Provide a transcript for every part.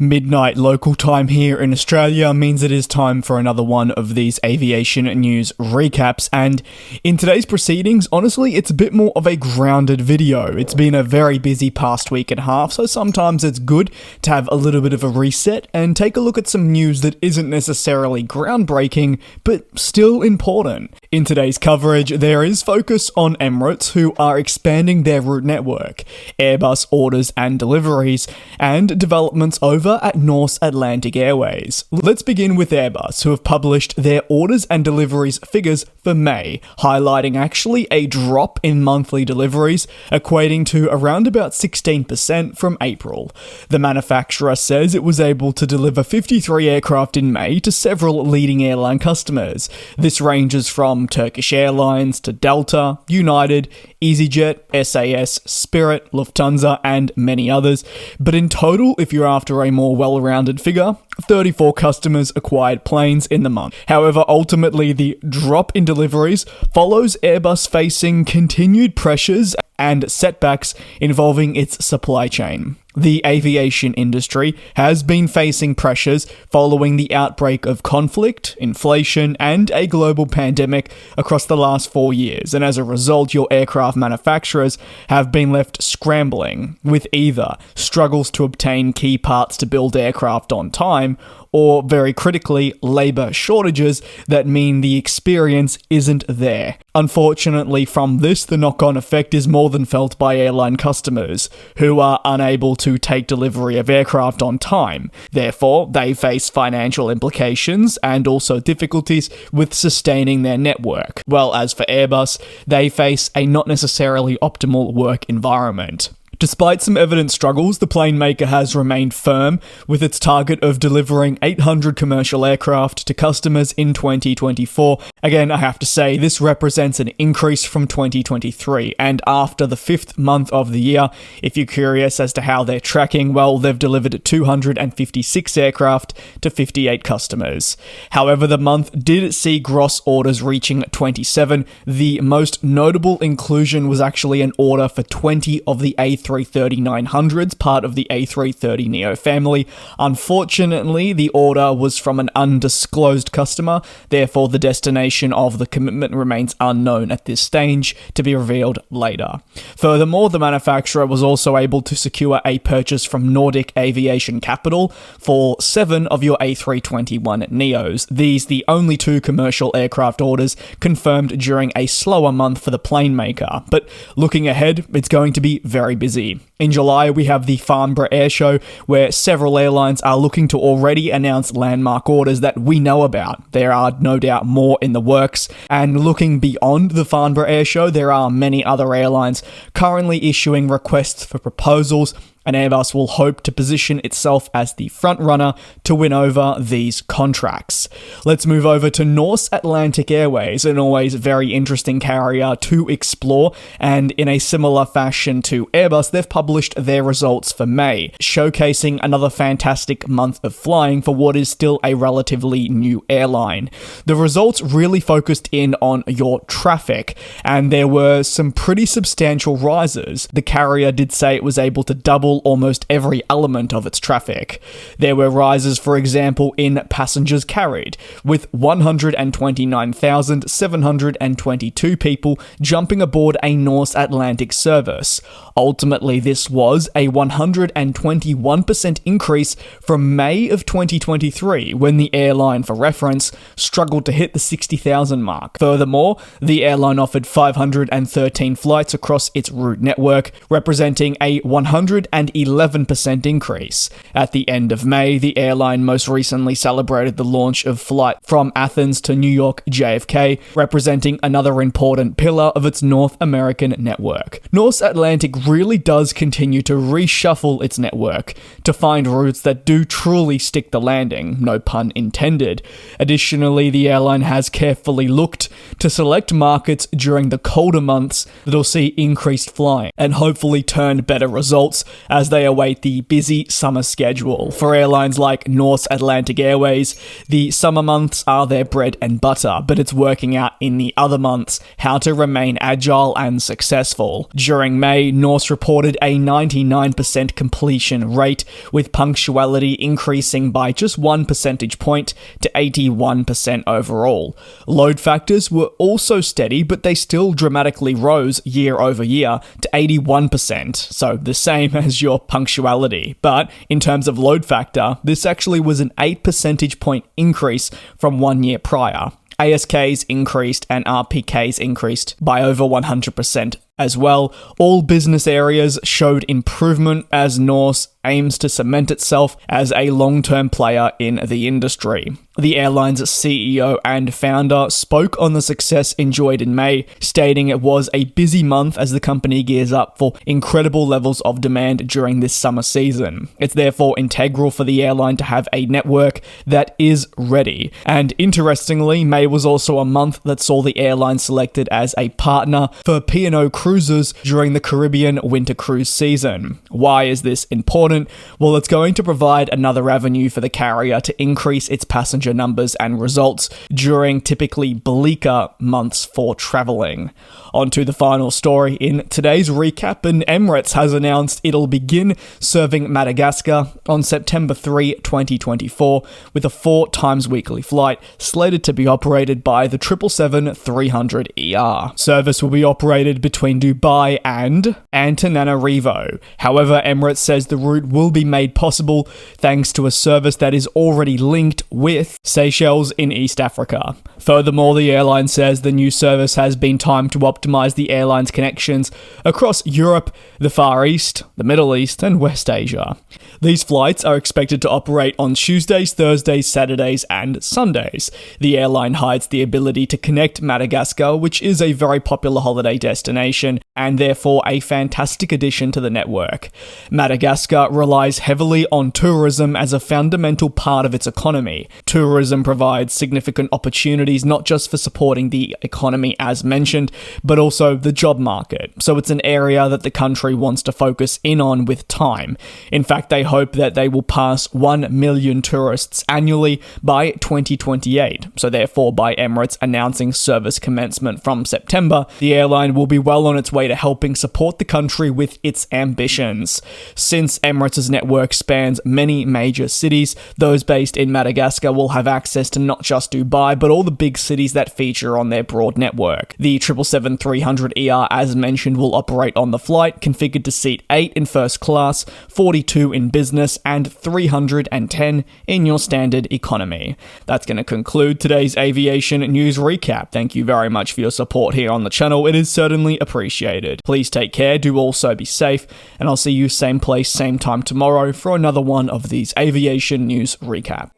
Midnight local time here in Australia means it is time for another one of these aviation news recaps, and in today's proceedings, honestly, it's a bit more of a grounded video. It's been a very busy past week and a half, so sometimes it's good to have a little bit of a reset and take a look at some news that isn't necessarily groundbreaking, but still important. In today's coverage, there is focus on Emirates, who are expanding their route network, Airbus orders and deliveries, and developments over at Norse Atlantic Airways. Let's begin with Airbus, who have published their orders and deliveries figures for May, highlighting actually a drop in monthly deliveries, equating to around about 16% from April. The manufacturer says it was able to deliver 53 aircraft in May to several leading airline customers. This ranges from Turkish Airlines to Delta, United, EasyJet, SAS, Spirit, Lufthansa, and many others. But in total, if you're after a more well-rounded figure, 34 customers acquired planes in the month. However, ultimately, the drop in deliveries follows Airbus facing continued pressures and setbacks involving its supply chain. The aviation industry has been facing pressures following the outbreak of conflict, inflation, and a global pandemic across the last 4 years, and as a result, your aircraft manufacturers have been left scrambling with either struggles to obtain key parts to build aircraft on time, or very critically, labour shortages that mean the experience isn't there. Unfortunately, from this, the knock-on effect is more than felt by airline customers, who are unable to take delivery of aircraft on time. Therefore, they face financial implications and also difficulties with sustaining their network. Well, as for Airbus, they face a not necessarily optimal work environment. Despite some evident struggles, the plane maker has remained firm with its target of delivering 800 commercial aircraft to customers in 2024. Again, I have to say, this represents an increase from 2023, and after the 5th month of the year, if you're curious as to how they're tracking, well, they've delivered 256 aircraft to 58 customers. However, the month did see gross orders reaching 27. The most notable inclusion was actually an order for 20 of the A330-900s, part of the A330neo family. Unfortunately, the order was from an undisclosed customer, therefore the destination of the commitment remains unknown at this stage, to be revealed later. Furthermore, the manufacturer was also able to secure a purchase from Nordic Aviation Capital for 7 of your A321neos. These the only 2 commercial aircraft orders confirmed during a slower month for the plane maker. But looking ahead, it's going to be very busy. In July, we have the Farnborough Air Show, where several airlines are looking to already announce landmark orders that we know about. There are no doubt more in the works, and looking beyond the Farnborough Air Show, there are many other airlines currently issuing requests for proposals, and Airbus will hope to position itself as the front runner to win over these contracts. Let's move over to Norse Atlantic Airways, an always very interesting carrier to explore, and in a similar fashion to Airbus, they've published their results for May, showcasing another fantastic month of flying for what is still a relatively new airline. The results really focused in on your traffic, and there were some pretty substantial rises. The carrier did say it was able to double almost every element of its traffic. There were rises, for example, in passengers carried, with 129,722 people jumping aboard a Norse Atlantic service. Ultimately, this was a 121% increase from May of 2023, when the airline, for reference, struggled to hit the 60,000 mark. Furthermore, the airline offered 513 flights across its route network, representing a 111% increase. At the end of May, the airline most recently celebrated the launch of flight from Athens to New York JFK, representing another important pillar of its North American network. Norse Atlantic really does continue to reshuffle its network to find routes that do truly stick the landing, no pun intended. Additionally, the airline has carefully looked to select markets during the colder months that'll see increased flying and hopefully turn better results as they await the busy summer schedule. For airlines like Norse Atlantic Airways, the summer months are their bread and butter, but it's working out in the other months how to remain agile and successful. During May, Norse reported a 99% completion rate, with punctuality increasing by just 1 percentage point to 81% overall. Load factors were also steady, but they still dramatically rose year over year to 81%, so the same as your punctuality. But in terms of load factor, this actually was an 8 percentage point increase from 1 year prior. ASKs increased and RPKs increased by over 100% as well. All business areas showed improvement as Norse aims to cement itself as a long-term player in the industry. The airline's CEO and founder spoke on the success enjoyed in May, stating it was a busy month as the company gears up for incredible levels of demand during this summer season. It's therefore integral for the airline to have a network that is ready. And interestingly, May was also a month that saw the airline selected as a partner for P&O Cruises during the Caribbean winter cruise season. Why is this important? Well, it's going to provide another avenue for the carrier to increase its passenger numbers and results during typically bleaker months for traveling. On to the final story in today's recap, and Emirates has announced it'll begin serving Madagascar on September 3, 2024, with a 4 times weekly flight slated to be operated by the 777-300ER. Service will be operated between Dubai and Antananarivo. However, Emirates says the route will be made possible thanks to a service that is already linked with Seychelles in East Africa. Furthermore, the airline says the new service has been timed to optimize the airline's connections across Europe, the Far East, the Middle East, and West Asia. These flights are expected to operate on Tuesdays, Thursdays, Saturdays, and Sundays. The airline hides the ability to connect Madagascar, which is a very popular holiday destination and therefore a fantastic addition to the network. Madagascar relies heavily on tourism as a fundamental part of its economy. Tourism provides significant opportunities not just for supporting the economy as mentioned, but also the job market. So it's an area that the country wants to focus in on with time. In fact, they hope that they will pass 1 million tourists annually by 2028. So therefore, by Emirates announcing service commencement from September, the airline will be well on its way to helping support the country with its ambitions. Since Emirates' network spans many major cities, those based in Madagascar will have access to not just Dubai, but all the big cities that feature on their broad network. The 777-300ER, as mentioned, will operate on the flight, configured to seat 8 in first class, 42 in business, and 310 in your standard economy. That's going to conclude today's aviation news recap. Thank you very much for your support here on the channel. It is certainly appreciated. Please take care, do also be safe, and I'll see you same place, same time tomorrow for another one of these aviation news recap.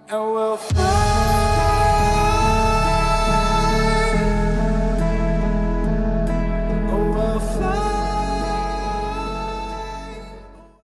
And we'll fly.